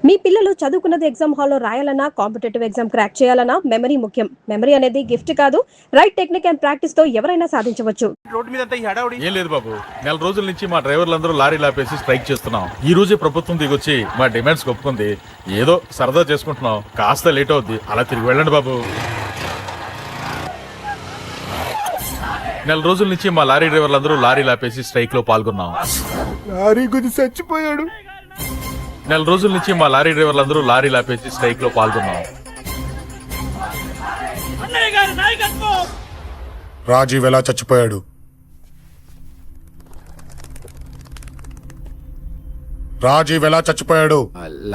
మీ పిల్లలు చదువుకున్నది ఎగ్జామ్ హాల్లో రాయాలన్నా కాంపిటేటివ్ ఎగ్జామ్ క్రాక్ చేయాలన్నా మెమరీ ముఖ్యం. మెమరీ అనేది గిఫ్ట్ కాదు, రైట్ టెక్నిక్ అండ్ ప్రాక్టీస్ తో ఎవరైనా సాధించవచ్చు. రోడ్ మీద ఈ హడావుడి ఏం లేదు బాబు, నెల రోజుల నుంచి మా డ్రైవర్లందరూ లారీలు ఆపేసి స్ట్రైక్ చేస్తున్నాం. ఈ రోజే ప్రభుత్వం దిగొచ్చి మా డిమాండ్స్ ఒప్పుకుంది. ఏదో సరదా చేసుకుంటున్నాం, కాస్త లేట్ అవుద్ది, అలా తిరిగి వెళ్ళండి బాబు. నెల రోజుల నుంచి మా లారీ డ్రైవర్లందరూ లారీలు ఆపేసి స్ట్రైక్ లో పాల్గొన్నాం. లారీ గురించి చచ్చిపోయాడు. నెల రోజుల నుంచి మా లారీ డ్రైవర్లందరూ లారీలు ఆపేసి స్ట్రైక్ లో పాల్గొన్నాం. రాజీవ్ ఎలా చచ్చిపోయాడు? రాజీవ్ ఎలా చచ్చిపోయాడు?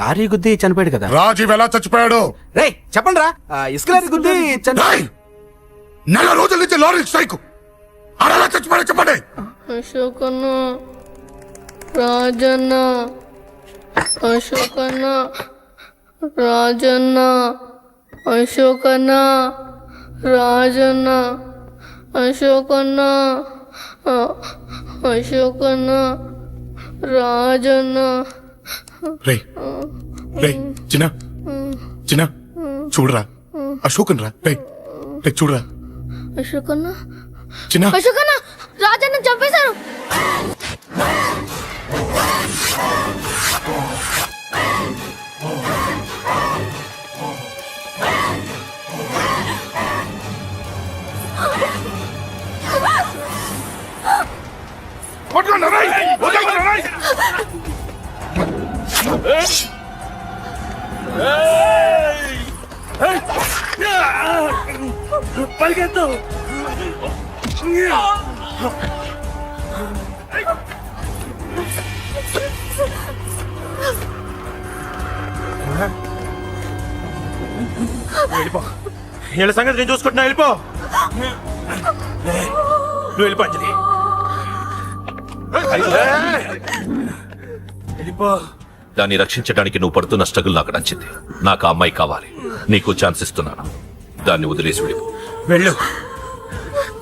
లారీ గుద్ది చనిపోయాడు కదా. రాజీవ్ ఎలా చచ్చిపోయాడు? రే చెప్పండి రా, ఇసుక లారీ గుద్ది రేయ్! నెల రోజుల నుంచి లారీ స్ట్రైక్, అలా చచ్చిపోయాడు చెప్పండి. అశోకన్న, రాజన్న, అశోకన్న, రాజన్న, అశోకన్న, రాజన్న, అశోకన్న, అశోకన్న, రాజన్న. రే రే చిన్న చిన్న చూడరా, అశోకన్ రా. రే రే చూడరా అశోకన్న, చిన్న. అశోకన్న, రాజన్న చంపేశారు. పరిగెత్తు. వెళ్ళిపో, వీళ్ళ సంగతి నేను చూసుకుంటున్నా. వెళ్ళిపో, నువ్వు వెళ్ళిపో అంజలి. వెళ్ళిపో. దాన్ని రక్షించడానికి నువ్వు పడుతున్న స్ట్రగుల్ నాకు నచ్చింది. నాకు ఆ అమ్మాయి కావాలి. నీకు ఛాన్స్ ఇస్తున్నాను. దాన్ని వదిలేసి వెళ్ళిపో. వెళ్ళు,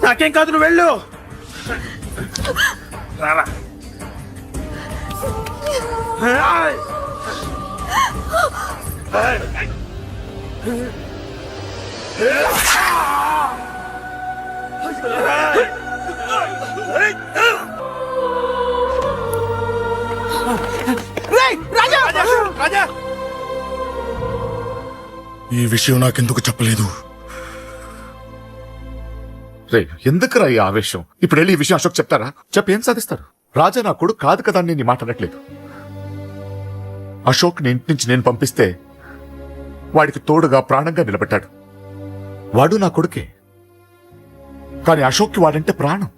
నాకేం కాదు, నువ్వు వెళ్ళు. రారా. రాజా, ఈ విషయం నాకెందుకు చెప్పలేదు? రే ఎందుకురా ఈ ఆవేశం? ఇప్పుడు వెళ్ళి ఈ విషయం అశోక్ చెప్తారా? చెప్పి ఏం సాధిస్తారు? రాజా నా కొడుకు కాదు కదా అని నీ మాట అనట్లేదు. అశోక్ ని ఇంటి నుంచి నేను పంపిస్తే వాడికి తోడుగా ప్రాణంగా నిలబెట్టాడు. వాడు నా కొడుకే, కానీ అశోక్కి వాడంటే ప్రాణం.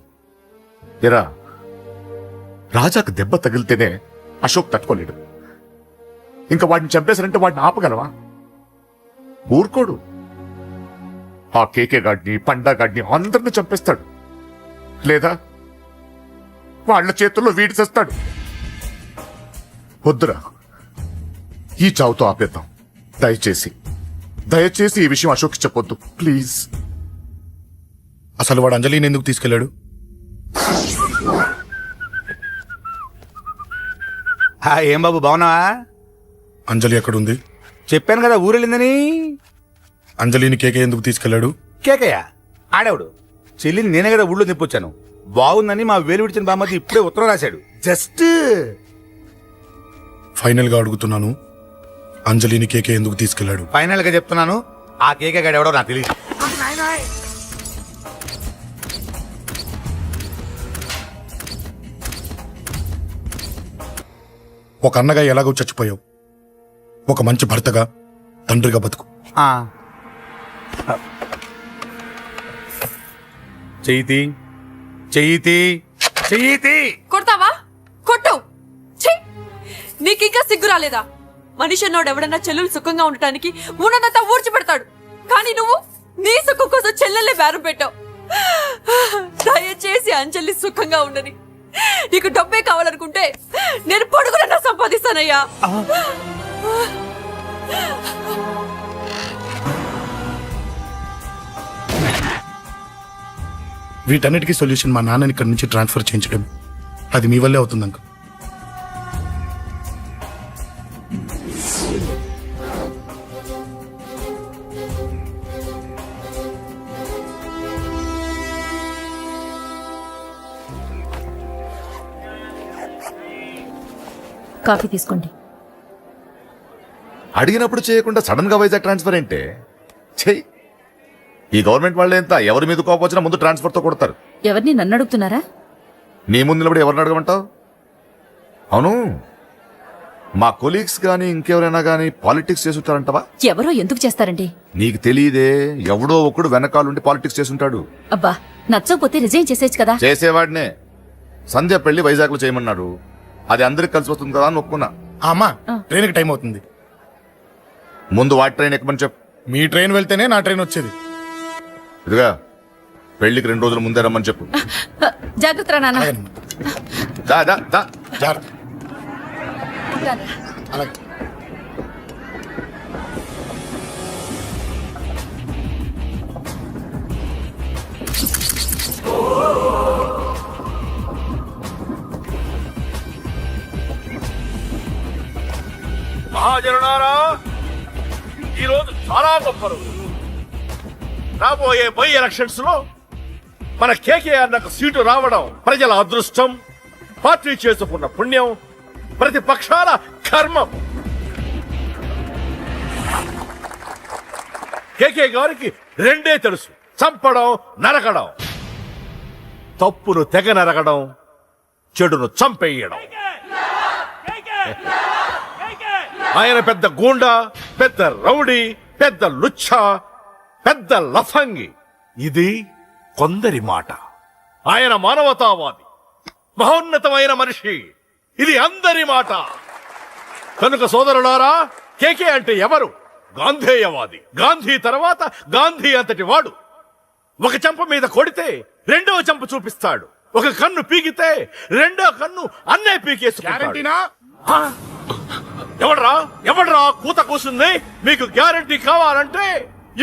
ఎరా, రాజాకు దెబ్బ తగిలితేనే అశోక్ తట్టుకోలేడు. ఇంకా వాడిని చంపేశారంటే వాడిని ఆపగలవా? ఊరుకోడు. ఆ కేకే గాడిని, పండా గాడిని అందరిని చంపేస్తాడు, లేదా వాళ్ళ చేతుల్లో వీడి చేస్తాడు. వద్దురా, ఈ చావుతో ఆపేద్దాం. దయచేసి దయచేసి ఈ విషయం అశోక్ చెప్పొద్దు ప్లీజ్. అసలు వాడు అంజలిని ఎందుకు తీసుకెళ్లాడు? ఏం బాబు బాగున్నావా? అంజలి ఎక్కడుంది? చెప్పాను కదా ఊరెళ్ళిందని. అంజలిని కేకే ఎందుకు తీసుకెళ్లాడు? కేకయ్య ఆడేవుడు. చెల్లిని నేనే కదా ఊళ్ళో తిప్పొచ్చాను. బాగుందని మా వేలు విడిచిన బామ్మది ఇప్పుడే ఉత్తరం రాశాడు. జస్ట్ ఫైనల్ గా అడుగుతున్నాను, అంజలిని కేకే ఎందుకు తీసుకెళ్లాడు? ఫైనల్ గా చెప్తున్నాను, ఆ కేకే గాడు ఎవడో నాకు తెలియదు. ఒక అన్నగా ఎలాగో చచ్చిపోయావు, ఒక మంచి భర్తగా, తండ్రిగా బతుకు. చెయ్యితి చెయ్యితి చెయ్యితి. కొడతావా? కొట్టు. ఛీ, నీకింకా సిగ్గు రాలేదా? మనిషి అన్నోడు ఎవడన్నా చెల్లెలు సుఖంగా ఉండటానికి ఉన్నదంతా ఊడ్చి పెడతాడు, కానీ నువ్వు నీ సుఖం కోసం చెల్లెల్లే బేరం పెట్టావు. దయచేసి అంజలి సుఖంగా ఉండని. నీకు డబ్బే కావాలనుకుంటే నేను పొడుగునన్నా సంపాదిస్తానయ్యా. వీటన్నిటికీ సొల్యూషన్ మా నాన్నని ఇక్కడి నుంచి ట్రాన్స్ఫర్ చేయించడం. అది మీ వల్లే అవుతుంది అంకుల్. ఉంటుంది. కాఫీ తీసుకోండి. అడిగినప్పుడు చేయకుండా సడన్ గా వైజాగ్ ట్రాన్స్ఫర్ ఏంటే? చెయ్యి. ఈ గవర్నమెంట్ వాళ్ళే ఎంత ఎవరి మీద కోపం వచ్చినా ముందు ట్రాన్స్ఫర్ తో కొడతారు. ఎవరిని నన్ను అడుగుతున్నారా? నీ ముందు నిలబడి ఎవరిని అడగమంటావు? అవును, మా కొలీగ్స్ గానీ ఇంకెవరైనా గానీ పాలిటిక్స్ చేసుంటారంటవా? ఎవరో ఎందుకు చేస్తారండి? నీకు తెలియదే, ఎవడో ఒకడు వెనకాలండి పాలిటిక్స్ చేసుంటాడు. అబ్బా, నచ్చకపోతే రిజైన్ చేసేయచ్చు కదా. చేసేవాడినే. సంధ్య పెళ్లి వైజాగ్ లో చేయమన్నాడు. అది అందరికి కలిసి వస్తుంది కదా అని ఒప్పుకున్నా. అమ్మా ట్రైన్కి టైం అవుతుంది. ముందు వాటి ట్రైన్ ఎక్కమని చెప్పు. మీ ట్రైన్ వెళ్తేనే నా ట్రైన్ వచ్చేది. ఇదిగా పెళ్లికి 2 రోజుల ముందే రమ్మని చెప్పు. జాగ్రత్త నాన్న. అలాగేనమ్మా. దా దా దా. జాగ్రత్త. అలాగే. మహాజనులారా, ఈ రోజు చాలా గొప్ప రోజు. రాబోయే బై ఎలక్షన్స్ లో మన కేకేఆర్ నాకు సీటు రావడం ప్రజల అదృష్టం, పార్టీ చేసుకున్న పుణ్యం, ప్రతిపక్షాల కర్మం. కేకే గారికి రెండే తెలుసు: చంపడం, నరకడం. తప్పును తెగ నరకడం, చెడును చంపేయడం. ఆయన పెద్ద గూండా, పెద్ద రౌడీ, పెద్ద లుచ్చ, పెద్ద లఫంగి. ఇది కొందరి మాట. ఆయన మానవతావాది, మహోన్నతమైన మనిషి. ఇది అందరి మాట. కనుక సోదరులారా, కేకే అంటే ఎవరు? గాంధేయవాది. గాంధీ తర్వాత గాంధీ అంతటి వాడు. ఒక చెంప మీద కొడితే రెండవ చెంప చూపిస్తాడు. ఒక కన్ను పీకితే రెండో కన్ను అన్నే పీకేసుకుంటాడు. ఎవడ్రా కూత కూసింది? మీకు గ్యారంటీ కావాలంటే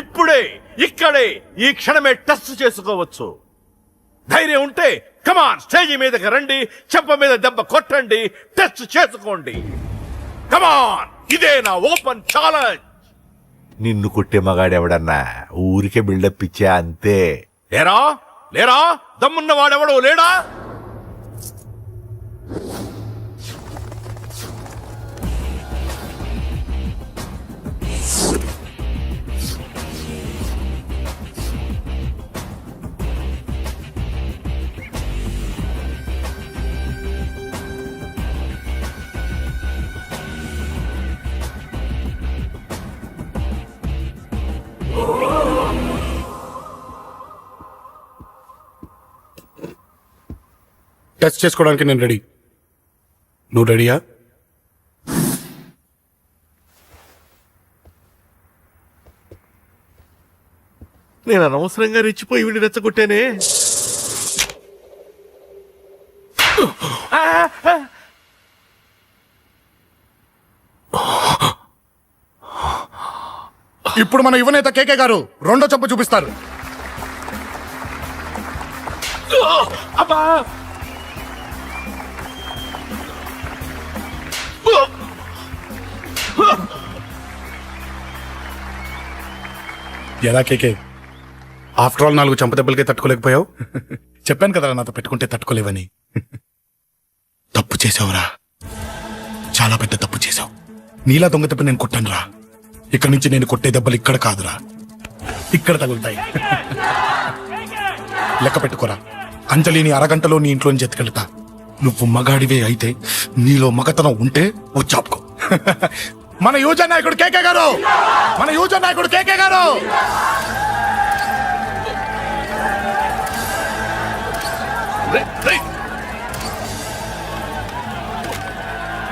ఇప్పుడే, ఇక్కడే, ఈ క్షణమే టెస్ట్ చేసుకోవచ్చు. ధైర్యం ఉంటే కమాన్, స్టేజీ మీదకి రండి, చెంప మీద దెబ్బ కొట్టండి, టెస్ట్ చేసుకోండి. కమాన్, ఇదే నా ఓపెన్ ఛాలెంజ్. నిన్ను కొట్టే మగాడెవడన్నా ఊరికే బిల్డప్ ఇచ్చా అంతే. లేరా దమ్మున్న వాడెవడో లేడా? టెస్ట్ చేసుకోవడానికి నేను రెడీ. నువ్వు రెడీయా? నేను అనవసరంగా రెచ్చిపోయి వీడిని రెచ్చగొట్టానే. ఇప్పుడు మన యువనేత కేకే గారు రెండో చెంప చూపిస్తారు. అబ్బా, ఎలా కేకే, ఆఫ్టర్ ఆల్ 4 చెంప దెబ్బలకే తట్టుకోలేకపోయావు? చెప్పాను కదా నాతో పెట్టుకుంటే తట్టుకోలేవని. తప్పు చేసావురా, చాలా పెద్ద తప్పు చేసావు. నీలా దొంగ దెబ్బ నేను కొట్టాను రా. ఇక్కడి నుంచి నేను కొట్టే దెబ్బలు ఇక్కడ కాదురా, ఇక్కడ తగులుతాయి. లెక్క పెట్టుకోరా. అంజలిని అరగంటలో నీ ఇంట్లోని ఎత్తుకెళ్తా. నువ్వు మగాడివే అయితే, నీలో మగతనం ఉంటే వచ్చాపుకో. మన యువజన నాయకుడు కేకే గారు, మన యువజన నాయకుడు కేకే గారు.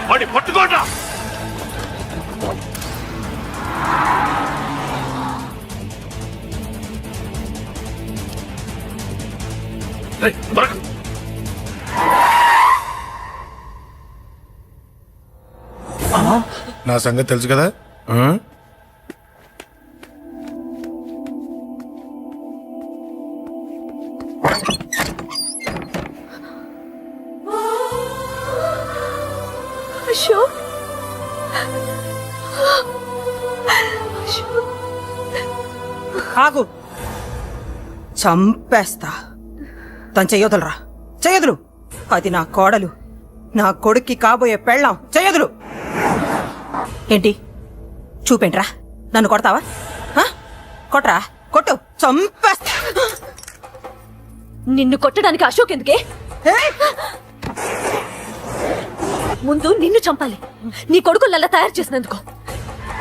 వాడి పట్టుకోండి. నా సంగతి తెలుసు కదా. అశోక్ ఆగు, చంపేస్తా. తను చెయ్యొదలరా, చెయ్యదులు. అది నా కోడలు, నా కొడుక్కి కాబోయే పెళ్ళాం. చెయ్యదులు. ఏంటి చూపేంట్రా? నన్ను కొడతావా? కొట్రా, కొట్టు, చంపేస్తా. నిన్ను కొట్టడానికి అశోక్ ఎందుకే? ముందు నిన్ను చంపాలి, నీ కొడుకులల్లా తయారు చేసినందుకు.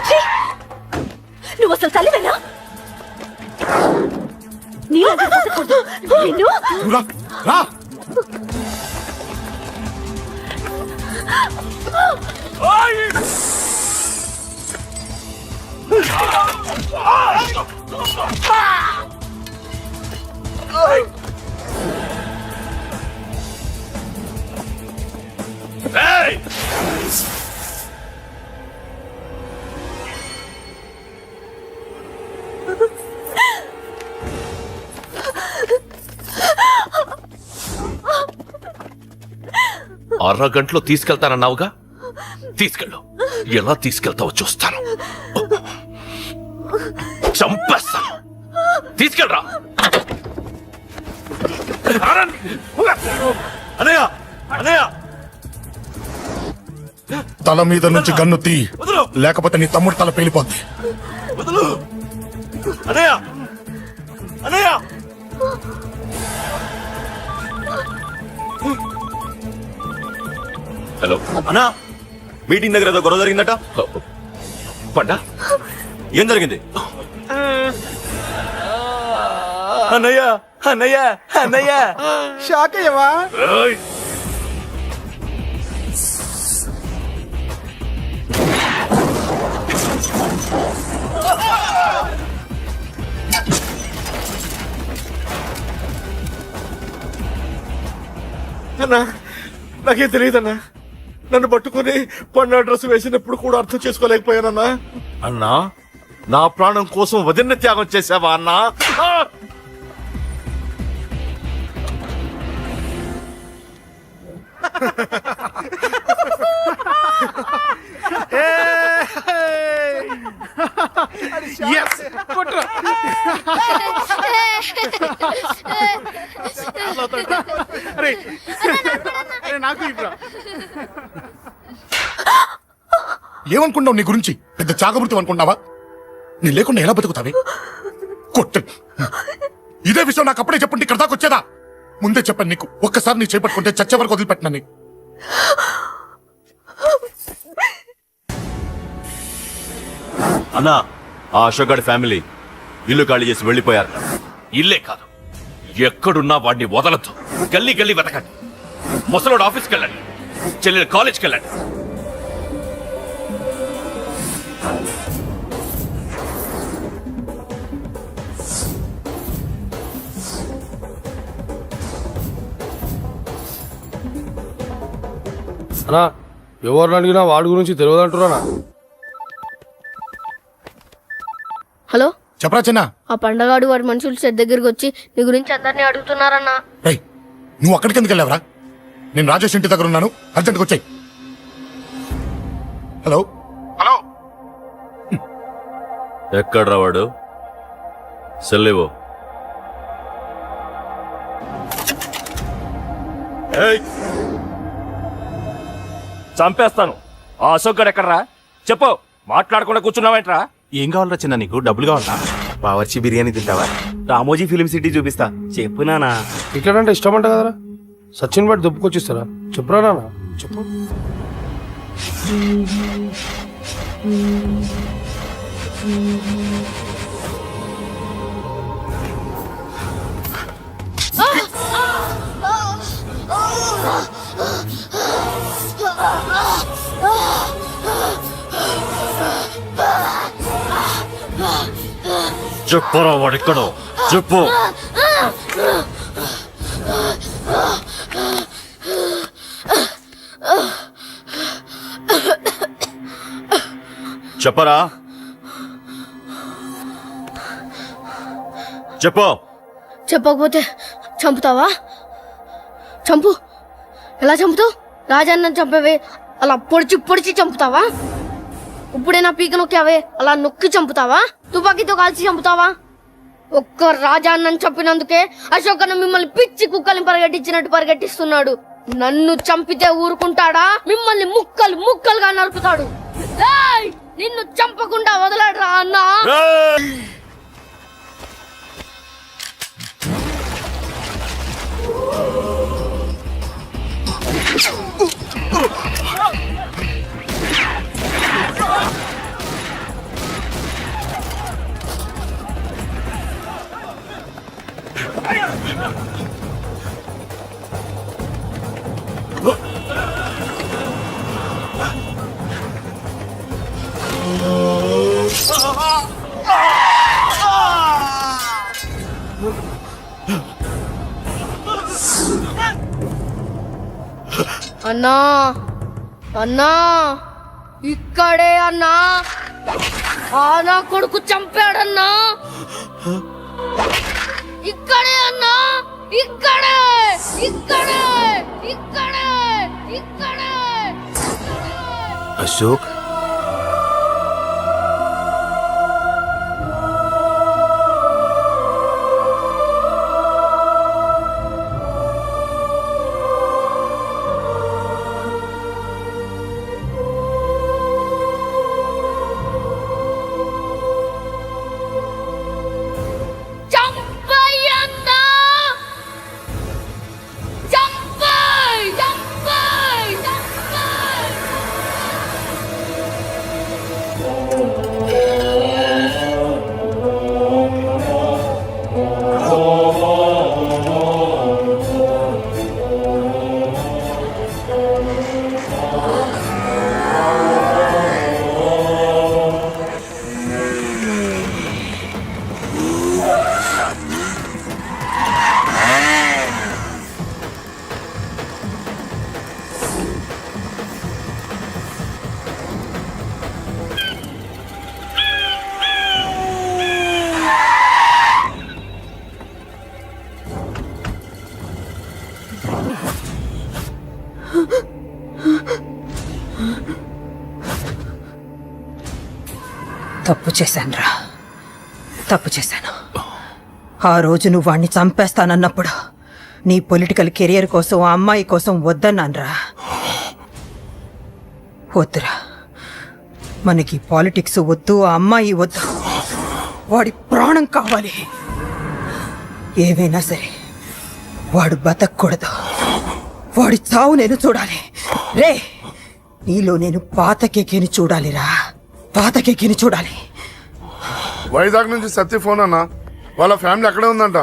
ఛీ! నువ్వు అసలు తల్లివేనా? నీలాంటి బతకూడదు. నిన్ను రా, రా. అరగంటలో తీసుకెళ్తానన్నావుగా, తీసుకెళ్ళు. ఎలా తీసుకెళ్తావో చూస్తాను. చంపేస్తాను. తీసుకెళ్ళరా. అనయ్య అనయ్య తల మీద నుంచి గన్ను తీ, లేకపోతే నీ తమ్ముడు తల పేలిపోద్ది. వదులు అనయ్య అనయ్య. హలో అన్నా, మీటింగ్ దగ్గర ఏదో గొడవ జరిగిందట. పండా, ఏం జరిగింది? అన్నయ్య అన్నయ్య అన్నయ్య, షాక్ అయ్యవా? అన్నా, నాకేం తెలియదన్నా. నన్ను పట్టుకుని పండు డ్రెస్ వేసినప్పుడు కూడా అర్థం చేసుకోలేకపోయానన్నా. అన్నా, నా ప్రాణం కోసం వదిన త్యాగం చేసావా అన్నా? ఏమనుకున్నావు నీ గురించి? పెద్ద చాగమృతం అనుకున్నావా? నీ లేకుండా ఎలా బతుకుతావే? కొట్టు. ఇదే విషయం నాకు అప్పుడే చెప్పుంటే ఇక్కడ దాకా వచ్చేదా? ముందే చెప్పాను నీకు, ఒక్కసారి నీ చేపట్టుకుంటే చచ్చే వరకు వదిలిపెట్టినా నీకు. అన్నా, ఆ అశోక్ గారి ఫ్యామిలీ ఇల్లు ఖాళీ చేసి వెళ్ళిపోయారు. ఇల్లే కాదు, ఎక్కడున్నా వాడిని వదలద్దు. గల్లీ గల్లీ వెతకండి. ముసలోడు ఆఫీస్కి వెళ్ళండి, చెల్లెలు కాలేజ్కి వెళ్ళండి. అన్నా, ఎవరిని అడిగినా వాడి గురించి తెలియదంటున్నా. హలో, చెప్పరా చిన్న. ఆ పండగాడు వాడి మనుషులు సెట్ దగ్గరికి వచ్చి నీ గురించి అందరినీ అడుగుతున్నారన్నా. రేయ్, నువ్వు అక్కడికి ఎందుకు వెళ్ళావరా? నేను రాజేష్ ఇంటి దగ్గర ఉన్నాను, అర్జెంట్గా వచ్చాయి. Hello hello. ఎక్కడ్రా వాడు? సెల్లేవో. చంపేస్తాను. ఆ అశోక్ గడు ఎక్కడరా? చెప్పు. మాట్లాడకుండా కూర్చున్నావేంట్రా? ఏం కావాలరా చిన్న? నీకు డబ్బులు కావాలా? బావర్చి బిర్యానీ తింటావా? రామోజీ ఫిలిం సిటీ చూపిస్తా. చెప్పు నానా. ఇట్లాంటే ఇష్టం అంట కదరా. సచిన్ బట్టి దుప్పుకొచ్చిస్తారా? చెప్పురా నాన్న, చెప్పు. చెప్పరా వాడెక్కడో చెప్పు. చెప్పరా, చెప్పు. చెప్పకపోతే చంపుతావా? చంపు. ఎలా చంపుతావు? రాజాన్న చంపవే, అలా పొడిచి పొడిచి చంపుతావా? ఇప్పుడే నా పీక నొక్కావే అలా నొక్కి చంపుతావా? తుపాకీతో కాల్చి చంపుతావా? ఒక్క రాజా అన్నని చంపినందుకే అశోక్ అన్న మిమ్మల్ని పిచ్చి కుక్కల్ని పరిగెట్టించినట్టు పరిగెట్టిస్తున్నాడు. నన్ను చంపితే ఊరుకుంటాడా? మిమ్మల్ని ముక్కలు ముక్కలుగా నరుకుతాడు. ఏయ్! నిన్ను చంపకుండా వదలడరా అన్నా. అన్నా అన్నా ఇక్కడే అన్నా. నా కొడుకు చంపాడన్నా. ఇక్కడే అన్నా. ఇక్కడే ఇక్కడే ఇక్కడే ఇక్కడే. అశోక్ తప్పు చేశానురా, తప్పు చేశాను. ఆ రోజు నువ్వు వాణ్ణి చంపేస్తానన్నప్పుడు నీ పొలిటికల్ కెరియర్ కోసం ఆ అమ్మాయి కోసం వద్దన్నాన్రా. వద్దురా, మనకి పాలిటిక్స్ వద్దు, ఆ అమ్మాయి వద్దు, వాడి ప్రాణం కావాలి. ఏమైనా సరే వాడు బతకూడదు, వాడి చావు నేను చూడాలి. రే, నీలో నేను పాతకేకిని చూడాలిరా, పాతకేకిని చూడాలి. వైజాగ్ నుంచి సత్య ఫోన్ అన్న, వాళ్ళ ఫ్యామిలీ అక్కడే ఉందంట.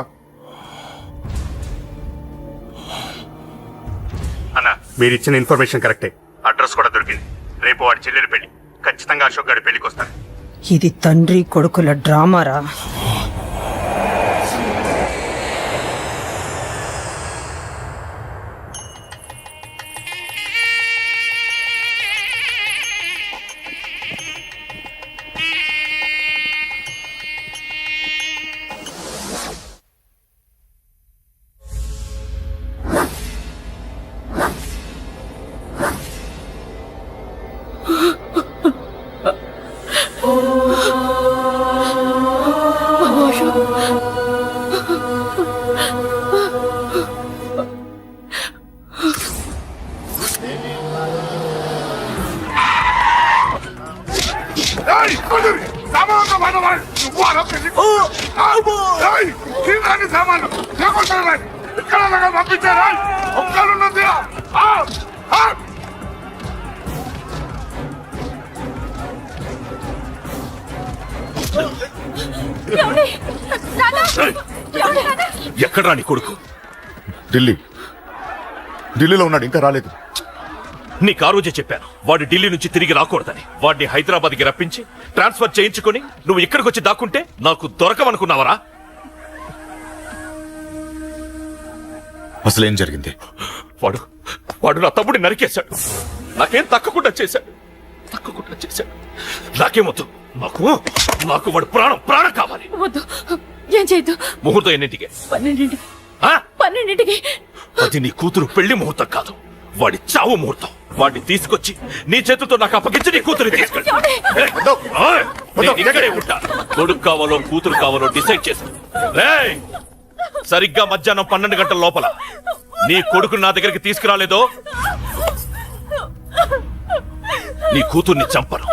అన్న, మీరు ఇచ్చిన ఇన్ఫర్మేషన్ కరెక్టే. అడ్రస్ కూడా దొరికింది. రేపు వాడి చెల్లెలు పెళ్లి. ఖచ్చితంగా అశోక్ గారి పెళ్లికి వస్తాను. ఇది తండ్రి కొడుకుల డ్రామారా. ఎక్కడ రాని కొడుకు? ఢిల్లీలో ఉన్నాడు, ఇంకా రాలేదు. నీకు ఆ రోజే చెప్పాను వాడు ఢిల్లీ నుంచి తిరిగి రాకూడదని. వాడిని హైదరాబాద్కి రప్పించి ట్రాన్స్ఫర్ చేయించుకొని నువ్వు ఇక్కడికి వచ్చి దాక్కుంటే నాకు దొరకవనుకున్నావరా? అసలేం జరిగింది? వాడు నా తమ్ముడిని నరికేశాడు. నాకేం తక్కకుండా చేశాడు. నాకేమొద్దు. నాకు వాడు ప్రాణం కావాలి. వద్దు, ఏం చేయొద్దు. ముహూర్తం ఎన్నింటికి? 12ంటికి. అది నీ కూతురు పెళ్లి ముహూర్తం కాదు. వాడి చావు ముహూర్తం. వాడిని తీసుకొచ్చి నీ చేతులతో నాకు అప్పగించి నీ కూతురు తీసుకెళ్ళి. నేను ఇక్కడే ఉంటా. కొడుకు కావాలో కూతురు కావాలో డిసైడ్ చేసి సరిగ్గా మధ్యాహ్నం 12 గంటల లోపల నీ కొడుకు నా దగ్గరికి తీసుకురాలేదో నీ కూతుర్ని చంపను.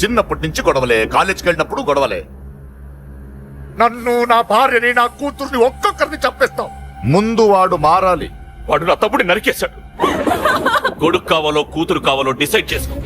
చిన్నప్పటి నుంచి గొడవలే, కాలేజీకి వెళ్ళినప్పుడు గొడవలే. నన్ను, నా భార్యని, నా కూతుర్ని ఒక్కొక్కరిని చంపేస్తాం. ముందు వాడు మారాలి. వాడు నా తమ్ముడిని నరికేశాడు. కొడుకు కావాలో కూతురు కావాలో డిసైడ్ చేసుకో.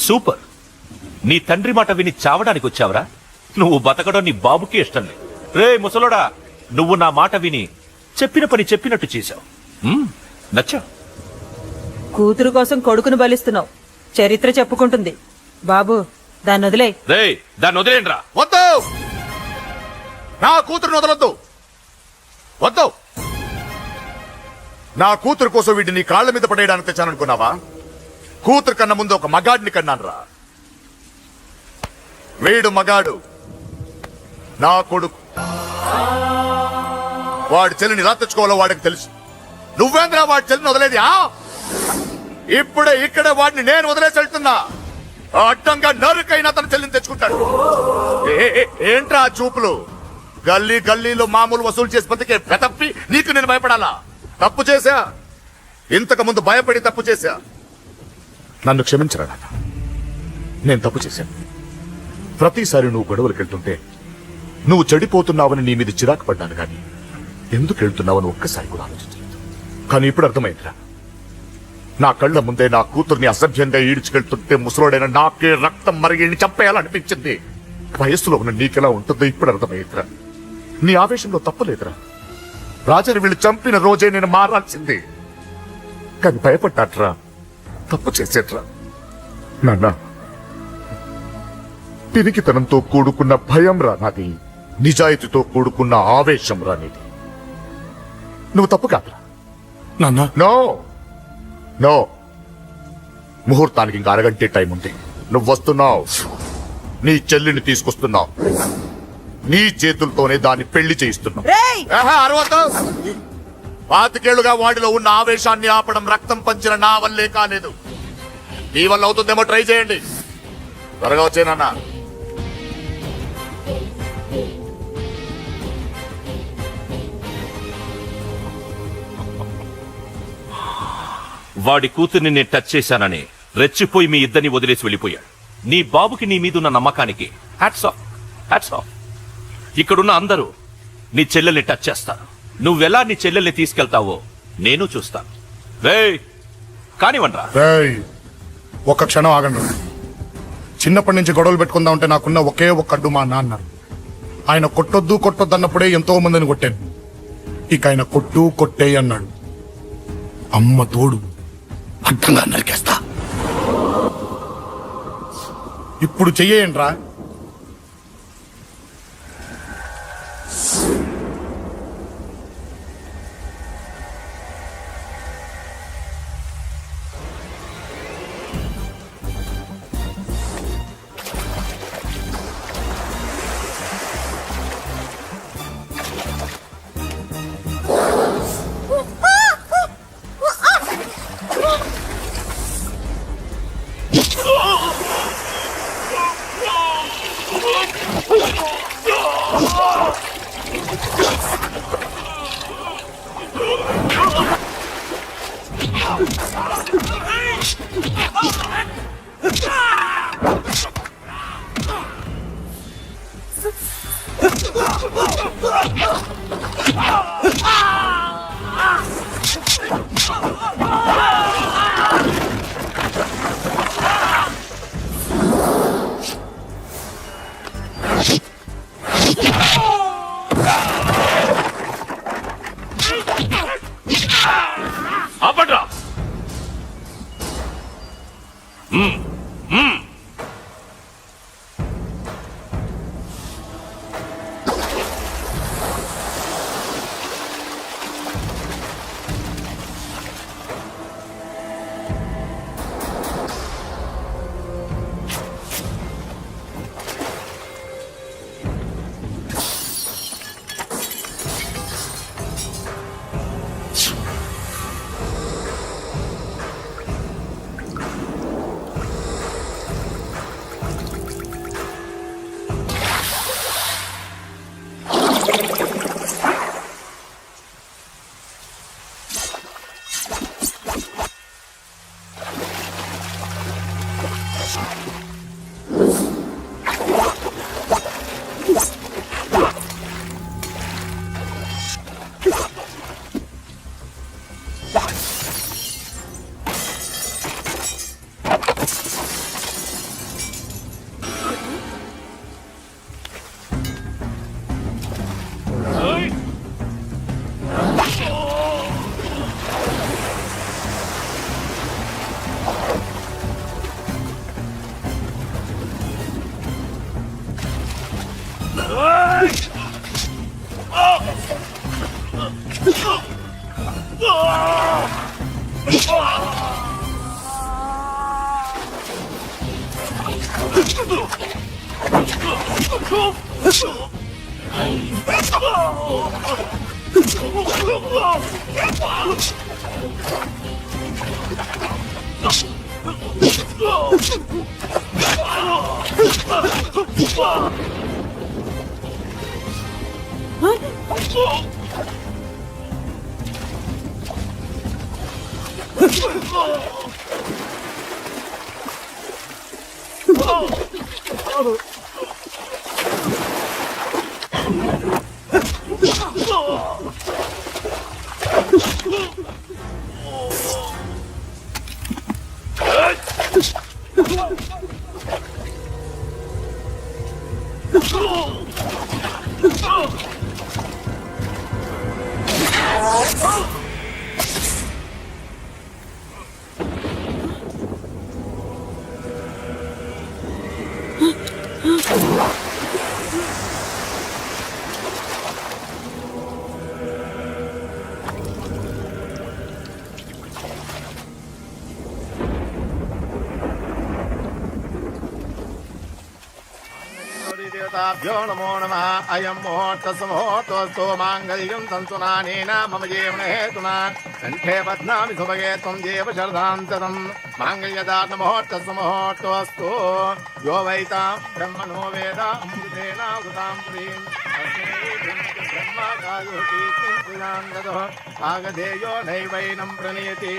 సూపర్. నీ తండ్రి మాట విని చావడానికి వచ్చావరా? నువ్వు బతకడం నీ బాబుకి ఇష్టం లేదు. రే ముసలోడా, నువ్వు నా మాట విని చెప్పిన పని చెప్పినట్టు చేశావు. నచ్చా. కూతురు కోసం కొడుకును బలిస్తున్నావు. చరిత్ర చెప్పుకుంటుంది. బాబు, దాన్ని వదిలే. రే దాన్ని వదిలేండ్రా. వద్దు, నా కూతురుని వదలొద్దు. వద్దు. నా కూతురు కోసం వీటిని కాళ్ల మీద పడేయడానికి తెచ్చాననుకున్నావా? కూతురు కన్నా ముందు ఒక మగాడిని కన్నానురా. వీడు మగాడు, నా కొడుకు. వాడి చెల్లిని ఎలా తెచ్చుకోవాలో వాడికి తెలుసు. నువ్వేంద్రా వాడి చెల్లిని వదిలేది? ఇప్పుడే ఇక్కడే వాడిని నేను వదిలేసి వెళ్తున్నా. అడ్డంగా నరుకైనా తన చెల్లిని తెచ్చుకుంటాడు. ఏంట్రా చూపులు? గల్లీ గల్లీలో మామూలు వసూలు చేసి బతికే పెతప్పి నీకు నేను భయపడాలా? తప్పు చేశా, ఇంతకు ముందు భయపడి తప్పు చేశా. నన్ను క్షమించరా నాన్న, నేను తప్పు చేశాను. ప్రతిసారి నువ్వు గొడవలకు వెళ్తుంటే నువ్వు చెడిపోతున్నావని నీ మీద చిరాకు పడ్డాను, కానీ ఎందుకు వెళ్తున్నావని ఒక్కసారి కూడా ఆలోచించలేదు. కానీ ఇప్పుడు అర్థమైందిరా. నా కళ్ళ ముందే నా కూతుర్ని అసభ్యంగా ఈడ్చుకెళ్తుంటే ముసలోడైన నాకే రక్తం మరిగి చంపేయాలనిపించింది. వయస్సులో ఉన్న నీకెలా ఉంటుందో ఇప్పుడు అర్థమైందిరా. నీ ఆవేశంలో తప్పలేదురా. రాజని వీళ్ళు చంపిన రోజే నేను మారాల్సింది, కానీ భయపడ్డాట్రా. తప్పు చేసేట్రా నాన్న. పిరికితనంతో కూడుకున్న భయం రా నాది, నిజాయితీతో కూడుకున్న ఆవేశం రా నీది. నువ్వు తప్పు కాదురా నాన్న. నో నో, ముహూర్తానికి ఇంకా అరగంటే టైం ఉంది. నువ్వు వస్తున్నావు, నీ చెల్లిని తీసుకొస్తున్నావు. నీ చేతులతోనే దాన్ని పెళ్లి చేయిస్తున్నావు. పాతికేళ్లుగా వాడిలో ఉన్న ఆవేశాన్ని ఆపడం రక్తం పంచిన నా వల్లే కాలేదు. నీ వల్ల అవుతుందేమో ట్రై చేయండి. త్వరగా వచ్చేనన్నా. వాడి కూతుర్ని నేను టచ్ చేశానని రెచ్చిపోయి మీ ఇద్దరిని వదిలేసి వెళ్ళిపోయాడు. నీ బాబుకి నీ మీదున్న నమ్మకానికి హ్యాట్స్ ఆఫ్, హ్యాట్స్ ఆఫ్. ఇక్కడున్న అందరూ నీ చెల్లెల్ని టచ్ చేస్తారు. నువ్వెలా నీ చెల్లెల్ని తీసుకెళ్తావో నేను చూస్తాను. రేయ్ కానివ్వండ్రా. ఒక్క క్షణం ఆగండి. చిన్నప్పటి నుంచి గొడవలు పెట్టుకుందాం అంటే నాకున్న ఒకే ఒక్క అడ్డు మా నాన్న. ఆయన కొట్టొద్దు అన్నప్పుడే ఎంతో మందిని కొట్టాను. ఇక ఆయన కొట్టు కొట్టే అన్నాడు. అమ్మ తోడు అడ్డంగా నరికేస్తా. ఇప్పుడు చెయ్యండ్రా. ఆపండ్రా. దేవతాభ్యో నమో నమః. అయం ముహూర్తస్సు ముహూర్తోస్తు మాంగళ్యం తంతునానేన మమ జీవన హేతునా కంఠే బధ్నామి సుభగే త్వం జీవ శరదాం శతం మాంగళ్యదాన ముహూర్తస్సు ముహూర్తోస్తు యో వైతాం బ్రహ్మణో వేద అమృతేన ఉదాం పురీం బ్రహ్మకాయోగేయో నైవైనం ప్రణయతి